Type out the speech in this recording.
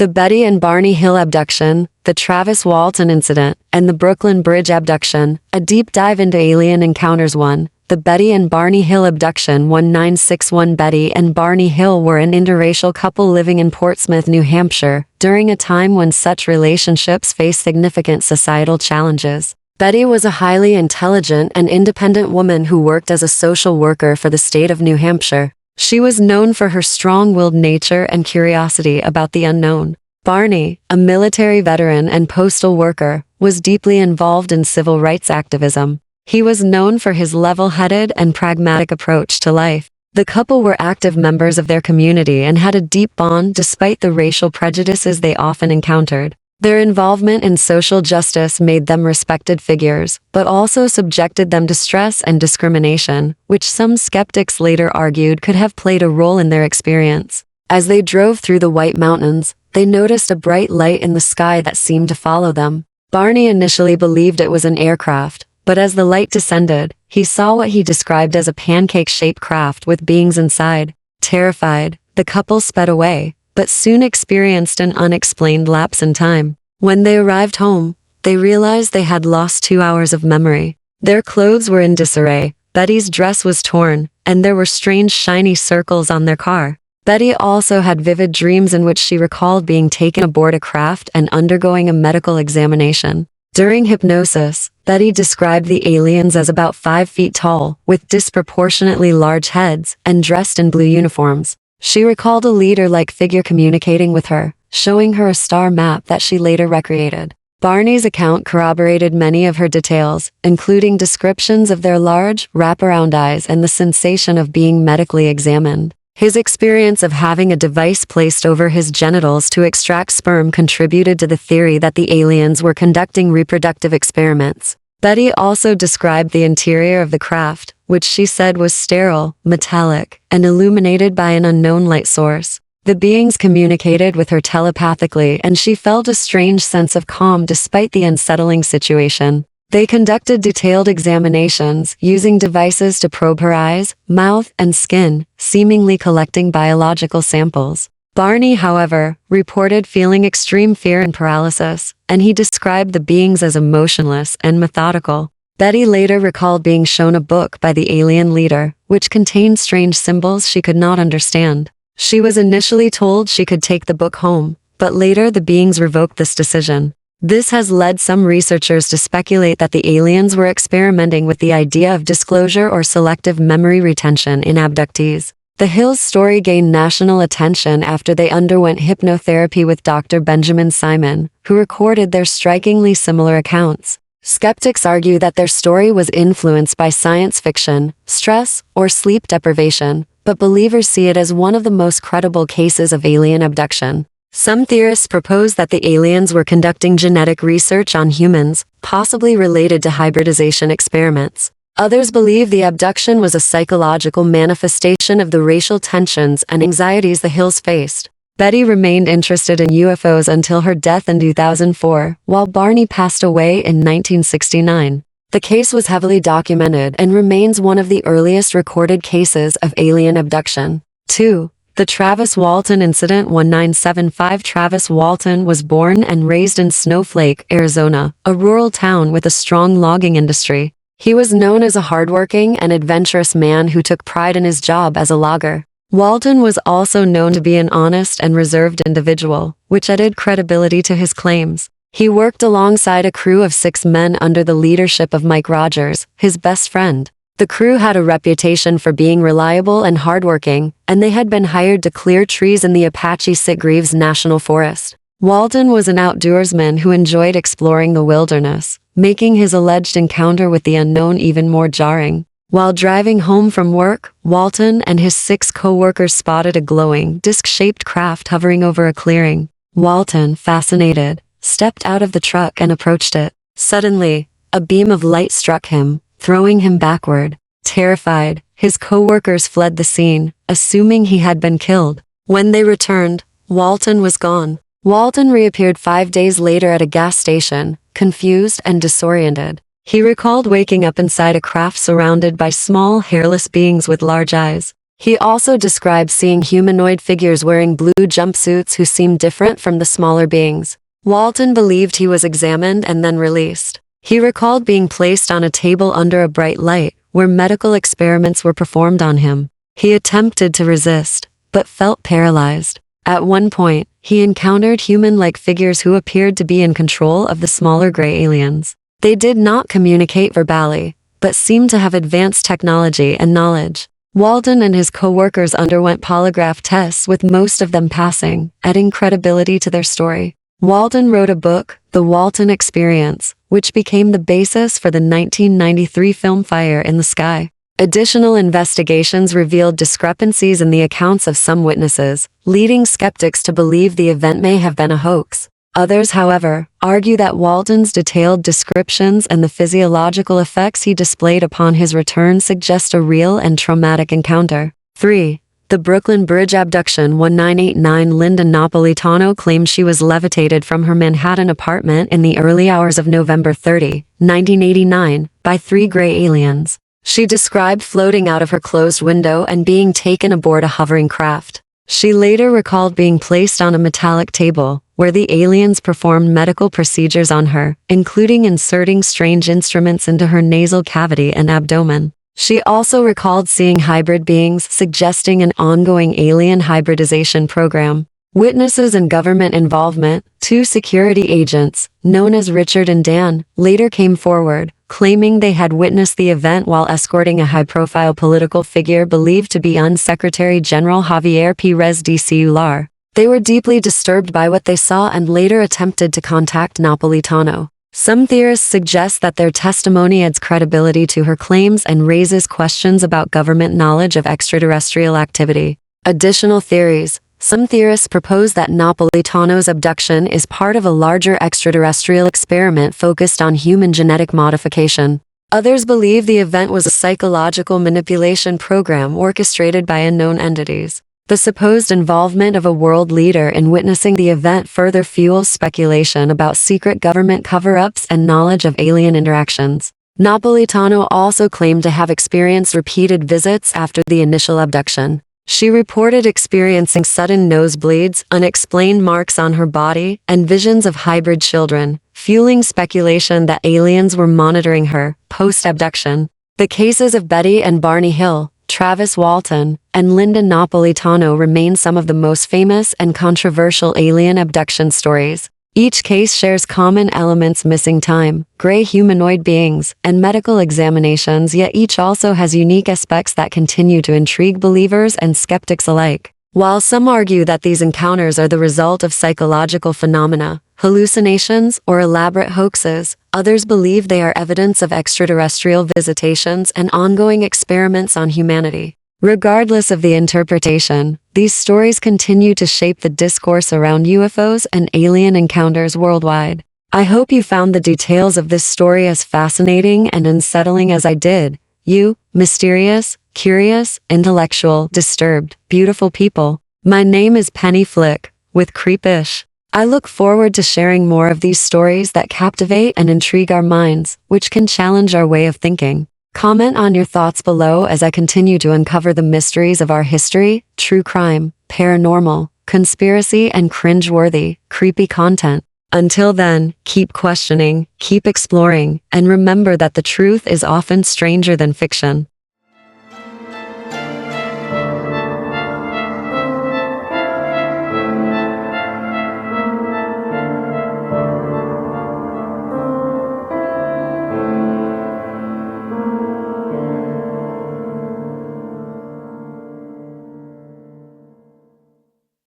The Betty and Barney Hill abduction, the Travis Walton incident, and the Brooklyn Bridge abduction, a deep dive into alien encounters. 1. The Betty and Barney Hill abduction. 1961. Betty and Barney Hill were an interracial couple living in Portsmouth, New Hampshire, during a time when such relationships faced significant societal challenges. Betty was a highly intelligent and independent woman who worked as a social worker for the state of New Hampshire. She was known for her strong-willed nature and curiosity about the unknown. Barney, a military veteran and postal worker, was deeply involved in civil rights activism. He was known for his level-headed and pragmatic approach to life. The couple were active members of their community and had a deep bond despite the racial prejudices they often encountered. Their involvement in social justice made them respected figures, but also subjected them to stress and discrimination, which some skeptics later argued could have played a role in their experience. As they drove through the White Mountains, they noticed a bright light in the sky that seemed to follow them. Barney initially believed it was an aircraft, but as the light descended, he saw what he described as a pancake-shaped craft with beings inside. Terrified, the couple sped away, but soon experienced an unexplained lapse in time. When they arrived home, they realized they had lost 2 hours of memory. Their clothes were in disarray, Betty's dress was torn, and there were strange shiny circles on their car. Betty also had vivid dreams in which she recalled being taken aboard a craft and undergoing a medical examination. During hypnosis, Betty described the aliens as about 5 feet tall, with disproportionately large heads, and dressed in blue uniforms. She recalled a leader-like figure communicating with her, showing her a star map that she later recreated. Barney's account corroborated many of her details, including descriptions of their large, wraparound eyes and the sensation of being medically examined. His experience of having a device placed over his genitals to extract sperm contributed to the theory that the aliens were conducting reproductive experiments. Betty also described the interior of the craft, which she said was sterile, metallic, and illuminated by an unknown light source. The beings communicated with her telepathically, and she felt a strange sense of calm despite the unsettling situation. They conducted detailed examinations, using devices to probe her eyes, mouth, and skin, seemingly collecting biological samples. Barney, however, reported feeling extreme fear and paralysis, and he described the beings as emotionless and methodical. Betty later recalled being shown a book by the alien leader, which contained strange symbols she could not understand. She was initially told she could take the book home, but later the beings revoked this decision. This has led some researchers to speculate that the aliens were experimenting with the idea of disclosure or selective memory retention in abductees. The Hills' story gained national attention after they underwent hypnotherapy with Dr. Benjamin Simon, who recorded their strikingly similar accounts. Skeptics argue that their story was influenced by science fiction, stress, or sleep deprivation, but believers see it as one of the most credible cases of alien abduction. Some theorists propose that the aliens were conducting genetic research on humans, possibly related to hybridization experiments. Others believe the abduction was a psychological manifestation of the racial tensions and anxieties the Hills faced. Betty remained interested in UFOs until her death in 2004, while Barney passed away in 1969. The case was heavily documented and remains one of the earliest recorded cases of alien abduction. 2. The Travis Walton incident. 1975. Travis Walton was born and raised in Snowflake, Arizona, a rural town with a strong logging industry. He was known as a hardworking and adventurous man who took pride in his job as a logger. Walton was also known to be an honest and reserved individual, which added credibility to his claims. He worked alongside a crew of 6 men under the leadership of Mike Rogers, his best friend. The crew had a reputation for being reliable and hardworking, and they had been hired to clear trees in the Apache Sitgreaves National Forest. Walton was an outdoorsman who enjoyed exploring the wilderness, making his alleged encounter with the unknown even more jarring. While driving home from work, Walton and his 6 co-workers spotted a glowing, disc-shaped craft hovering over a clearing. Walton, fascinated, stepped out of the truck and approached it. Suddenly, a beam of light struck him, throwing him backward. Terrified, his co-workers fled the scene, assuming he had been killed. When they returned, Walton was gone. Walton reappeared 5 days later at a gas station, confused and disoriented. He recalled waking up inside a craft surrounded by small, hairless beings with large eyes. He also described seeing humanoid figures wearing blue jumpsuits who seemed different from the smaller beings. Walton believed he was examined and then released. He recalled being placed on a table under a bright light, where medical experiments were performed on him. He attempted to resist, but felt paralyzed. At one point, he encountered human-like figures who appeared to be in control of the smaller gray aliens. They did not communicate verbally, but seemed to have advanced technology and knowledge. Walton and his co-workers underwent polygraph tests, with most of them passing, adding credibility to their story. Walton wrote a book, The Walton Experience, which became the basis for the 1993 film Fire in the Sky. Additional investigations revealed discrepancies in the accounts of some witnesses, leading skeptics to believe the event may have been a hoax. Others, however, argue that Walton's detailed descriptions and the physiological effects he displayed upon his return suggest a real and traumatic encounter. 3. The Brooklyn Bridge abduction. 1989 Linda Napolitano claimed she was levitated from her Manhattan apartment in the early hours of November 30, 1989, by 3 gray aliens. She described floating out of her closed window and being taken aboard a hovering craft. She later recalled being placed on a metallic table, where the aliens performed medical procedures on her, including inserting strange instruments into her nasal cavity and abdomen. She also recalled seeing hybrid beings, suggesting an ongoing alien hybridization program. Witnesses and government involvement. 2 security agents, known as Richard and Dan, later came forward, claiming they had witnessed the event while escorting a high-profile political figure believed to be Secretary General Javier Pérez de Cuellar. They were deeply disturbed by what they saw and later attempted to contact Napolitano. Some theorists suggest that their testimony adds credibility to her claims and raises questions about government knowledge of extraterrestrial activity. Additional theories. Some theorists propose that Napolitano's abduction is part of a larger extraterrestrial experiment focused on human genetic modification. Others believe the event was a psychological manipulation program orchestrated by unknown entities. The supposed involvement of a world leader in witnessing the event further fuels speculation about secret government cover-ups and knowledge of alien interactions. Napolitano also claimed to have experienced repeated visits after the initial abduction. She reported experiencing sudden nosebleeds, unexplained marks on her body, and visions of hybrid children, fueling speculation that aliens were monitoring her post-abduction. The cases of Betty and Barney Hill, Travis Walton, and Linda Napolitano remain some of the most famous and controversial alien abduction stories. Each case shares common elements: missing time, gray humanoid beings, and medical examinations, yet each also has unique aspects that continue to intrigue believers and skeptics alike. While some argue that these encounters are the result of psychological phenomena, hallucinations, or elaborate hoaxes, others believe they are evidence of extraterrestrial visitations and ongoing experiments on humanity. Regardless of the interpretation, these stories continue to shape the discourse around UFOs and alien encounters worldwide. I hope you found the details of this story as fascinating and unsettling as I did. You, mysterious, curious, intellectual, disturbed, beautiful people. My name is Penny Flick, with Kreep-ish. I look forward to sharing more of these stories that captivate and intrigue our minds, which can challenge our way of thinking. Comment on your thoughts below as I continue to uncover the mysteries of our history, true crime, paranormal, conspiracy, and cringe-worthy, creepy content. Until then, keep questioning, keep exploring, and remember that the truth is often stranger than fiction.